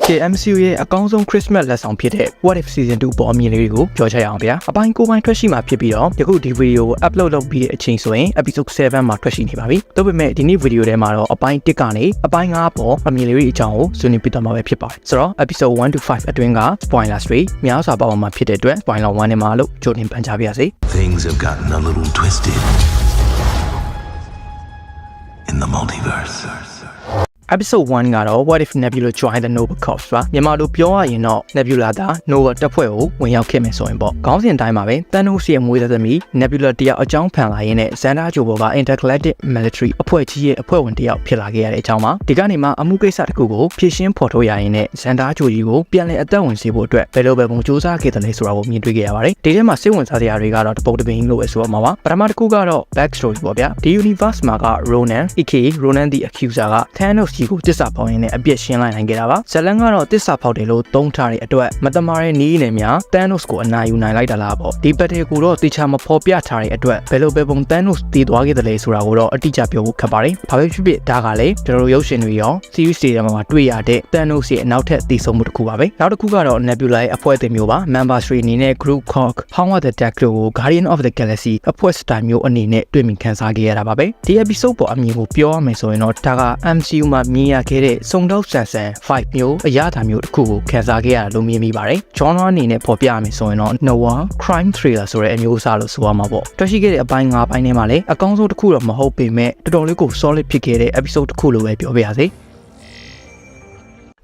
MCU ရဲ့အကောင်းဆုံး Christmas လက်ဆောင်ဖြစ်တဲ့ What If Season 2 ပေါ်အမြင်လေးတွေကိုပြောချရအောင်ဗျာအပိုင်း9ပိုင်းထွက်ရှိမှာဖြစ်ပြီးတော့ယခုဒီဗီဒီယိုကို upload လုပ်ပြီးတဲ့အချိန်ဆိုရင် episode 7မှာထွက်ရှိနေပါပြီ။ဒါပေမဲ့ဒီနေ့ဗီဒီယိုထဲမှာတော့အပိုင်း1ကနေအပိုင်း9ပေါ်အမြင်လေးတွေအကြောင်းကိုဆွေးနွေးပြသွားမှာပဲဖြစ်ပါတယ်။ဆိုတော့ episode 1 to 5အတွင်းက spoiler တွေများစွာပါဝင်မှာဖြစ်တဲ့အတွက် spoiler 1နဲ့မှာလို့ကြိုတင်ပန်ကြားပါရစေ။ Things have gotten a little twisted in the multiverse. Episode 1ကတော့ What if Nebula joined the Nova Corps ပါမြန်မာလိုပြောရရင်တော့ Nebula ဒါ Nova တပ်ဖွဲ့ကိုဝင်ရောက်ခဲ့မယ်ဆိုရင်ပေါ့ခေါင်းစဉ်တိုင်းမှာပဲ Thanos ရဲ့မွေးတဲ့သမီး Nebula တယောက်အကြောင်းဖန်လာရင်းနဲ့ Xandar ဂျိုဘောက Intergalactic Military အဖွဲ့ကြီးရဲ့အဖွဲ့ဝင်တယောက်ဖြစ်လာခဲ့ရတဲ့အကြောင်းပါဒီကနေမှအမှုကိစ္စတစ်ခုကိုဖြေရှင်းဖော်ထုတ်ရရင်နဲ့ Xandar ဂျိုကြီးကိုပြန်လည်အသက်ဝင်စေဖို့အတွက်ဘယ်လိုပဲပုံစူးစမ်းခဲ့တယ်လဲဆိုတာကိုမြင်တွေ့ခဲ့ရပါတယ်ဒီထဲမှာစိတ်ဝင်စားစရာတွေကတော့တပုတ်တပင်းလို့ပဲဆိုရမှာပါပထမတစ်ခုကတော့ back story ပေါ့ဗျာဒီ universe မှာက Ronan aka Ronan the Accuser က Thanos ကြီးကိုတစ္ဆာဖောက်နဲ့အပြစ်ရှင်းလိုက်နိုင်ခဲ့တာပါဇလန်ကတော့တစ္ဆာဖောက်တယ်လို့သုံးထားတဲ့အတွက်မတမာတဲ့နီးနေများ Thanos ကိုအနာယူနိုင်လိုက်တာလားပေါ့ဒီပတ်တဲ့ကိုတော့တေချာမဖော်ပြထားတဲ့အတွက်ဘယ်လိုပဲပုံ Thanos တည်သွားခဲ့တယ်လဲဆိုတာကိုတော့အတိအကျပြောဖို့ခက်ပါတယ်ဘာပဲဖြစ်ဖြစ်ဒါကလည်းကျွန်တော်တို့ရုပ်ရှင်တွေရော series တွေမှာတွေ့ရတဲ့ Thanos ရဲ့အနောက်ထပ်တည်ဆုံမှုတစ်ခုပါပဲနောက်တစ်ခုကတော့ Nebula ရဲ့အဖွဲ့အသင်းမျိုးပါ Member 3အနေနဲ့ Group Cork Power the Deck ကို Guardian of the Galaxy အဖွဲ့စတိုင်မျိုးအနေနဲ့တွေ့မြင်ခန်းစားခဲ့ရတာပါပဲဒီ episode ပေါ်အမြင်ကိုပြောရမယ်ဆိုရင်တော့ဒါက MCU မှာမြင်ရခဲ့တဲ့စုံတော့ဆန်ဆန်5မျိုးအရာမျိုးတစ်ခုကိုခန်းစားခဲ့ရတာလို့မြင်မိပါတယ်။ genre အနေနဲ့ပေါ်ပြရမယ်ဆိုရင်တော့ noir crime thriller ဆိုတဲ့အမျိုးအစားလို့ဆိုရမှာပေါ့။တွေ့ရှိခဲ့တဲ့အပိုင်း9ပိုင်းထဲမှာလည်းအကောင်းဆုံးတစ်ခုတော့မဟုတ်ပေမဲ့တော်တော်လေးကို solid ဖြစ်ခဲ့တဲ့ episode တစ်ခုလို့ပဲပြောပြရစေ။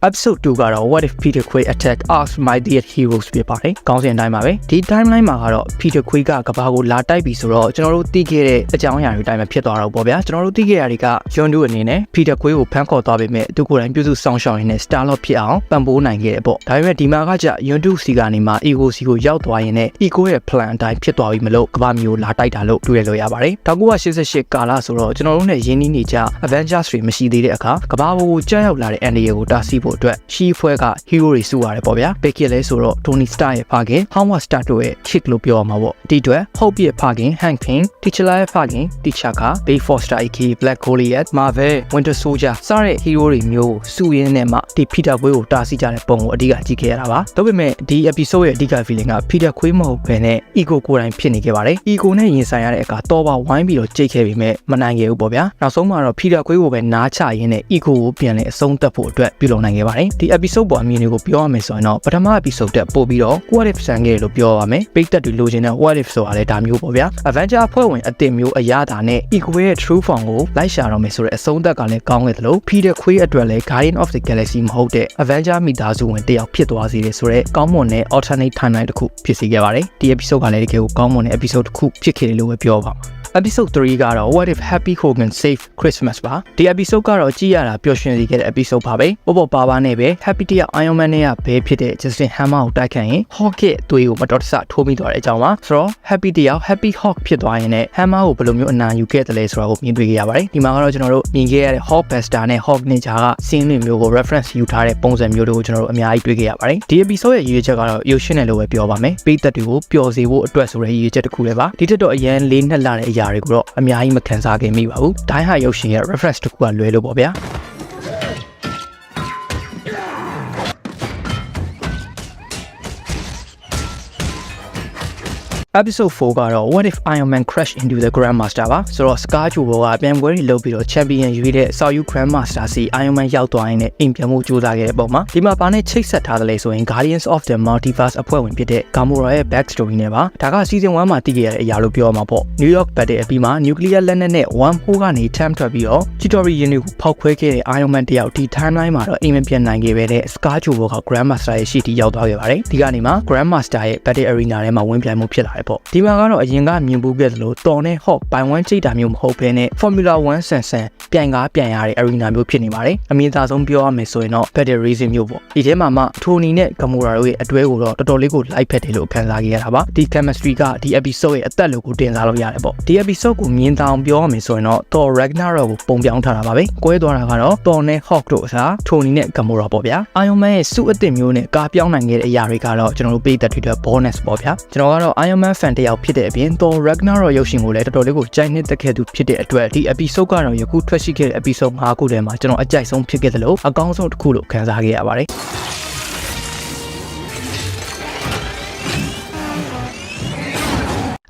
Episode 2ကတော့ What if Peter Quill attacked Earth's mightiest heroes ဖြစ်ပါတယ်။ခေါင်းစဉ်အတိုင်းပါပဲ။ဒီ timeline မှာကတော့ Peter Quill ကကဘာကိုလာတိုက်ပြီဆိုတော့ကျွန်တော်တို့သိခဲ့တဲ့အကြောင်းအရာတွေအတိုင်းပဲဖြစ်သွားတော့ပေါ့ဗျာ။ကျွန်တော်တို့သိခဲ့ရတွေက Yondu အနေနဲ့ Peter Quill ကိုဖမ်းခေါ်သွားပေမဲ့သူကိုယ်တိုင်ပြုစုဆောင်ရှောက်ရင်းနဲ့ Star-Lord ဖြစ်အောင်ပံ့ပိုးနိုင်ခဲ့တယ်ပေါ့။ဒါပေမဲ့ဒီမှာကကြ Yondu စီကနေမှ Ego စီကိုရောက်သွားရင်လည်း Ego ရဲ့ plan အတိုင်းဖြစ်သွားပြီမလို့ကဘာမျိုးလာတိုက်တာလို့တွေ့ရလို့ရပါတယ်။1988ကာလဆိုတော့ကျွန်တော်တို့နဲ့ရင်းနှီးနေကြ Avengers တွေမရှိသေးတဲ့အခါကဘာကိုကြောက်ရောက်လာတဲ့ Andy ကိုတားဆီးဖို့အတွက်ရှီဖွဲ့က hero တွေစုရတယ်ပေါ့ဗျာ။ Becky လဲဆိုတော့ Tony Stark ရဲ့ဖခင် Howard Stark တို့ရဲ့ chick လို့ပြောရမှာပေါ့။ဒီအတွက် Hope ရဲ့ဖခင် Hank Pym T'Challa ရဲ့ဖခင် T'Chaka Dave Foster aka Black Goliath Marvel Winter Soldier စတဲ့ hero တွေမျိုးစုရင်းနဲ့မှဒီ Peter Quill ကိုတားဆီးကြတဲ့ပုံကိုအဓိကကြည့်ခဲ့ရတာပါ။ဒါပေမဲ့ဒီ episode ရဲ့အဓိက feeling က Peter Quill မဟုတ်ဘဲနဲ့ Ego ကိုယ်တိုင်ဖြစ်နေခဲ့ပါတယ်။ Ego နဲ့ရင်ဆိုင်ရတဲ့အခါတော့ပါဝိုင်းပြီးတော့ကြိတ်ခဲ့ပေမဲ့မနိုင်ခဲ့ဘူးပေါ့ဗျာ။နောက်ဆုံးမှာတော့ Peter Quill ကိုပဲနားချရင်းနဲ့ Ego ကိုပြန်လဲအဆုံးသတ်ဖို့အတွက်ပြုလုပ်နိုင်ခဲ့ပါတယ်။ဒီ episode ပေါ်အမြင်တွေကိုပြောရမယ်ဆိုရင်တော့ပထမ episode တက်ပို့ပြီးတော့ What if ဆန်ခဲ့လို့ပြောရမယ်ပိတ်သက်တွေလိုချင်တဲ့ What if ဆိုတာလည်းဒါမျိုးပေါ့ဗျာ Avenger အဖွဲ့ဝင်အသစ်မျိုးအရာတာနဲ့ Ego ရဲ့ True Form ကိုလိုက်ရှာတော့မယ်ဆိုတဲ့အဆုံးသက်ကလည်းကောင်းခဲ့တယ်လို့ Peter Quill အတွက်လည်း Guardian of the Galaxy မဟုတ်တဲ့ Avenger မိသားစုဝင်တယောက်ဖြစ်သွားစေတယ်ဆိုတော့ကောင်းမွန်တဲ့ alternate timeline တစ်ခုဖြစ်စေခဲ့ပါတယ်ဒီ episode ကလည်းတကယ်ကိုကောင်းမွန်တဲ့ episode တစ်ခုဖြစ်ခဲ့တယ်လို့ပဲပြောပါမှာEpisode 3ကတော့ What if Happy Hogan Save Christmas ပါဒီ episode ကတော့ကြည့်ရတာပျော်ရွှင်စေခဲ့တဲ့ episode ပါပဲပေါ်ပါပါနဲ့ပဲ Happy တယောက် Iron Man နဲ့ကဘဲဖြစ်တဲ့ Justin Hammer ကိုတိုက်ခတ်ရင် Hawk ရဲ့အသွေးကိုမတော်တဆထိုးမိသွားတဲ့အကြောင်းပါဆိုတော့ Happy တယောက် Happy Hawk ဖြစ်သွားရင်လည်း Hammer ကိုဘယ်လိုမျိုးအနာယူခဲ့တယ်လဲဆိုတာကိုမြင်တွေ့ခဲ့ရပါတယ်ဒီမှာကတော့ကျွန်တော်တို့မြင်ခဲ့ရတဲ့ Hawk Buster နဲ့ Hawk Ninja က scene တွေမျိုးကို reference ယူထားတဲ့ပုံစံမျိုးတွေကိုကျွန်တော်တို့အများကြီးတွေ့ခဲ့ရပါတယ်ဒီ episode ရဲ့ရည်ရွယ်ချက်ကတော့ရုပ်ရှင်နဲ့လို့ပဲပြောပါမယ်ပိတ်သက်တွေကိုပျော်စေဖို့အတွက်ဆိုတဲ့ရည်ရွယ်ချက်တစ်ခုလည်းပါဒီတက်တော့အရန်လေးနှစ်လာတဲ့အရာတွေကိုတော့အများမခံစားခဲ့မိပါဘူးဒိုင်းဟာရုပ်ရှင်ရဲ့ reference တစ်ခုကလွဲလို့ပေါ့ဗျာEpisode 4ကတော့ What if Iron Man crashed into the Grandmaster ပါဆိုတော့ Scar ဂျိုဘောကပြန်ပွဲတွေလုပ်ပြီးတော့ champion ရွေးတဲ့ Sayu Grandmaster စီ Iron Man ရောက်သွားရင်လည်းအိမ်ပြန်မှုကြိုးစားခဲ့တဲ့ပုံမှာဒီမှာဘာနဲ့ချိတ်ဆက်ထားတယ်လဲဆိုရင် Guardians of the Multiverse အဖွဲ့ဝင်ဖြစ်တဲ့ Gamora ရဲ့ back story နဲ့ပါဒါက season 1မှာသိခဲ့ရတဲ့အရာလို့ပြောမှာပေါ့ New York battle အပြီးမှာ nuclear လက်နက်နဲ့ one hole ကနေ time ထွက်ပြီးတော့ Chitauri ရင်တွေကိုဖောက်ခွဲခဲ့တဲ့ Iron Man တယောက်ဒီ timeline မှာတော့အိမ်မပြန်နိုင်ခဲ့ပဲတဲ့ Scar ဂျိုဘောက Grandmaster ရဲ့ရှေ့တီရောက်သွားခဲ့ပါတယ်ဒီကနေမှ Grandmaster ရဲ့ battle arena ထဲမှာဝင်ပြိုင်မှုဖြစ်လာတယ်ပေါ့ဒီမှာကတော့အရင်ကမြင်ဘူးခဲ့သလိုတော်နဲ့ Hawk ပိုင်ဝမ်းချိတ်တာမျိုးမဟုတ်ဘဲနဲ့ Formula 1 ဆန်ဆန်ပြိုင်ကားပြိုင်ရတဲ့ arena မျိုးဖြစ်နေပါတယ်အမြင်သာဆုံးပြောရမယ်ဆိုရင်တော့ battle racing မျိုးပေါ့ဒီထဲမှာမှ Tony နဲ့ Gamora တို့ရဲ့အတွဲကိုတော့တော်တော်လေးကိုလိုက်ဖက်တယ်လို့ခံစားခဲ့ရတာပါဒီ chemistry ကဒီ episode ရဲ့အသက်လို့ကိုတင်စားလို့ရတယ်ပေါ့ဒီ episode ကိုမြင်သာအောင်ပြောရမယ်ဆိုရင်တော့ Thor Ragnarok ကိုပုံပြောင်းထားတာပါပဲကွဲသွားတာကတော့ Thor နဲ့ Hawk တို့အစား Tony နဲ့ Gamora ပေါ့ဗျာ Iron Man ရဲ့စုအသစ်မျိုးနဲ့ကားပြောင်းနိုင်ခဲ့တဲ့အရာတွေကတော့ကျွန်တော်တို့ပေးသက်တွေအတွက် bonus ပေါ့ဗျာကျွန်တော်ကတော့ Iron Man fan တယောက်ဖြစ်တဲ့အပြင် Thor Ragnarok ရုပ်ရှင်ကိုလည်းတော်တော်လေးကိုကြိုက်နှစ်သက်ခဲ့သူဖြစ်တဲ့အတွက်ဒီ episode ကတော့ယခုထွက်ရှိခဲ့တဲ့ episode 5ခုထဲမှာကျွန်တော်အကြိုက်ဆုံးဖြစ်ခဲ့သလိုအကောင်းဆုံးတစ်ခုလို့ခံစားခဲ့ရပါတယ်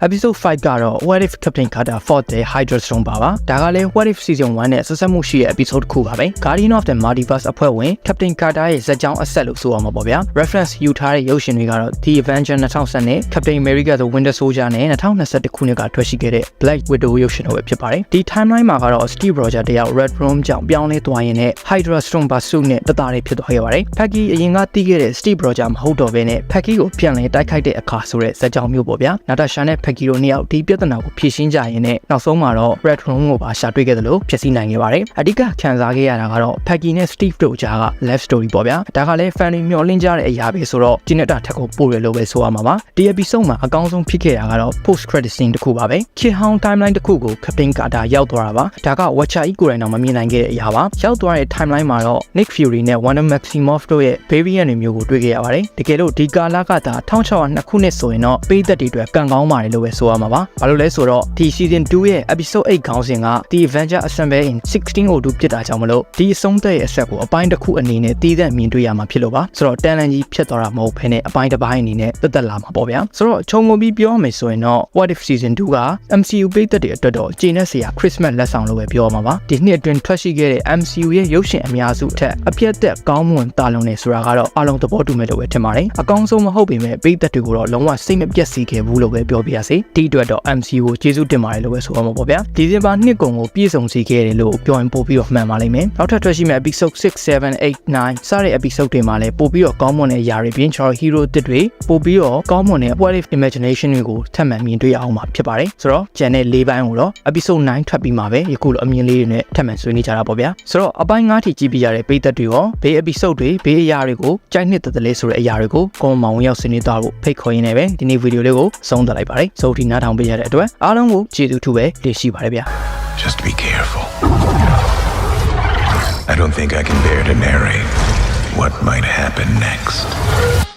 episode 5ကတော့ What if Captain Carter fought the Hydra Storm ပါဒါကလည်း What if season 1နဲ့ဆက်ဆက်မှုရှိတဲ့ episode တစ်ခုပါပဲ Guardian of the Multiverse အဖွဲ့ဝင် Captain Carter ရဲ့ဇာတ်ကြောင်းအဆက်လို့ဆိုအောင်ပါဗျာ reference ယူထားတဲ့ရုပ်ရှင်တွေကတော့ The Avenger 2010နဲ့ Captain America the Winter Soldier နဲ့2021ခုနှစ်ကထွက်ရှိခဲ့တဲ့ Black Widow ရုပ်ရှင်တွေပဲဖြစ်ပါတယ်ဒီ timeline မှာကတော့ Steve Rogers တယောက် Red Room ကြောင့်ပြောင်းလဲသွားရင်းနဲ့ Hydra Storm ပါစုနဲ့တသားလေးဖြစ်သွားခဲ့ပါတယ် Peggy အရင်ကတီးခဲ့တဲ့ Steve Rogers မဟုတ်တော့ဘဲနဲ့ Peggy ကိုပြန်လဲတိုက်ခိုက်တဲ့အခါဆိုတဲ့ဇာတ်ကြောင်းမျိုးပေါ့ဗျာ Natasha နဲ့ Peggy တို့နှစ်ယောက်ဒီပြဿနာကိုဖြေရှင်းကြရင်းနဲ့နောက်ဆုံးမှာတော့ Red Room ကိုပါရှာတွေ့ခဲ့တယ်လို့ဖြစ်စီနိုင်ခဲ့ပါတယ်အဓိကခံစားခဲ့ရတာကတော့ Peggy နဲ့ Steve တို့ကြားက love story ပေါ့ဗျာဒါကလည်း fan တွေမျှော်လင့်ကြတဲ့အရာပဲဆိုတော့ကျင်းနေတာထက်ကိုပို့ရလို့ပဲဆိုရမှာပါဒီ episode မှာအကောင်းဆုံးဖြစ်ခဲ့တာကတော့ post credit scene တစ်ခုပါပဲ Kid Hound timeline တစ်ခုကို Captain Carter ရောက်သွားတာပါဒါက Watcher ကြီးကိုယ်တိုင်တော့မမြင်နိုင်ခဲ့တဲ့အရာပါရောက်သွားတဲ့ timeline မှာတော့ Nick Fury နဲ့ Wanda Maximoff တို့ရဲ့ variant တွေမျိုးကိုတွေ့ခဲ့ရပါတယ်တကယ်လို့ဒီကာလကသာ1602ခုနှစ်ဆိုရင်တော့ပေးသက်တွေအတွက်ကံကောင်းပါတယ်လို့ပဲဆိုရမှာပါဘာလို့လဲဆိုတော့ဒီ season 2ရဲ့ episode 8ခေါင်းစဉ်က The Avenger Assemble in 1602ဖြစ်တာကြောင့်မလို့ဒီအဆုံးသက်ရဲ့အဆက်ကိုအပိုင်းတစ်ခုအနေနဲ့တည်တဲ့မြင်တွေ့ရမှာဖြစ်လို့ပါဆိုတော့တန်လန်ကြီးဖြစ်သွားတာမဟုတ်ဘဲနဲ့အပိုင်းတစ်ပိုင်းအနေနဲ့တက်လာမှာပေါ့ဗျာဆိုတော့ခြုံငုံပြီးပြောမယ်ဆိုရင်တော့ What if season 2က MCU ပေးသက်တွေအတွက်တော့ကျေနပ်စရာ Christmas လက်ဆောင်လို့ပဲပြောရမှာပါဒီနှစ်အတွင်းထွက်ရှိခဲ့တဲ့ MCU ရဲ့ရုပ်ရှင်အများစုအထက်အပြတ်သက်ကောင်းမွန်တာလွန်နေဆိုတာကတော့အားလုံးသဘောတူမယ်လို့ပဲထင်ပါတယ်အကောင်းဆုံးမဟုတ်ပေမဲ့ပေးသက်တွေကိုတော့လုံးဝစိတ်မပြတ်စေခဲ့ဘူးလို့ပဲပြောပြရစီဒီအတွက်တော့ MCU ကိုကျေးဇူးတင်ပါတယ်လို့ပဲဆိုရမှာပေါ့ဗျာဒီဇင်ဘာနှစ်ကုန်ကိုပြည့်စုံစေခဲ့တယ်လို့ပြောရင်ပို့ပြီးတော့မှန်ပါလိမ့်မယ်နောက်ထပ်ထွက်ရှိမယ့် episode 6 7 8 9စတဲ့ episode တွေမှာလည်းပို့ပြီးတော့ကောင်းမွန်တဲ့အရာတွေပြင်ချော် hero တစ်တွေပို့ပြီးတော့ကောင်းမွန်တဲ့ what if imagination တွေကိုထပ်မံမြင်တွေ့ရအောင်မှာဖြစ်ပါတယ်ဆိုတော့ကျန်တဲ့၄ပိုင်းကိုတော့ episode 9ထွက်ပြီးမှာပဲယခုလိုအမြင်လေးတွေနဲ့ထပ်မံဆွေးနွေးကြတာပေါ့ဗျာဆိုတော့အပိုင်း9ထိကြည့်ပြရတဲ့ပရိသတ်တွေရောဘေး episode တွေဘေးအရာတွေကိုကြိုက်နှစ်သက်တယ်ဆိုတဲ့အရာတွေကိုcomment မှာဝင်ရောက်ဆွေးနွေးသွားဖို့ဖိတ်ခေါ်ရင်းနဲ့ပဲဒီနေ့ဗီဒီယိုလေးကိုဆုံးသက်လိုက်ပါတယ်ဆိုတော့ဒီနားထောင်ပေးရတဲ့အတွက်အားလုံးကိုကျေးဇူးထူးပဲတင်ရှိပါတယ်ဗျာ Just be careful. I don't think I can bear to narrate what might happen next.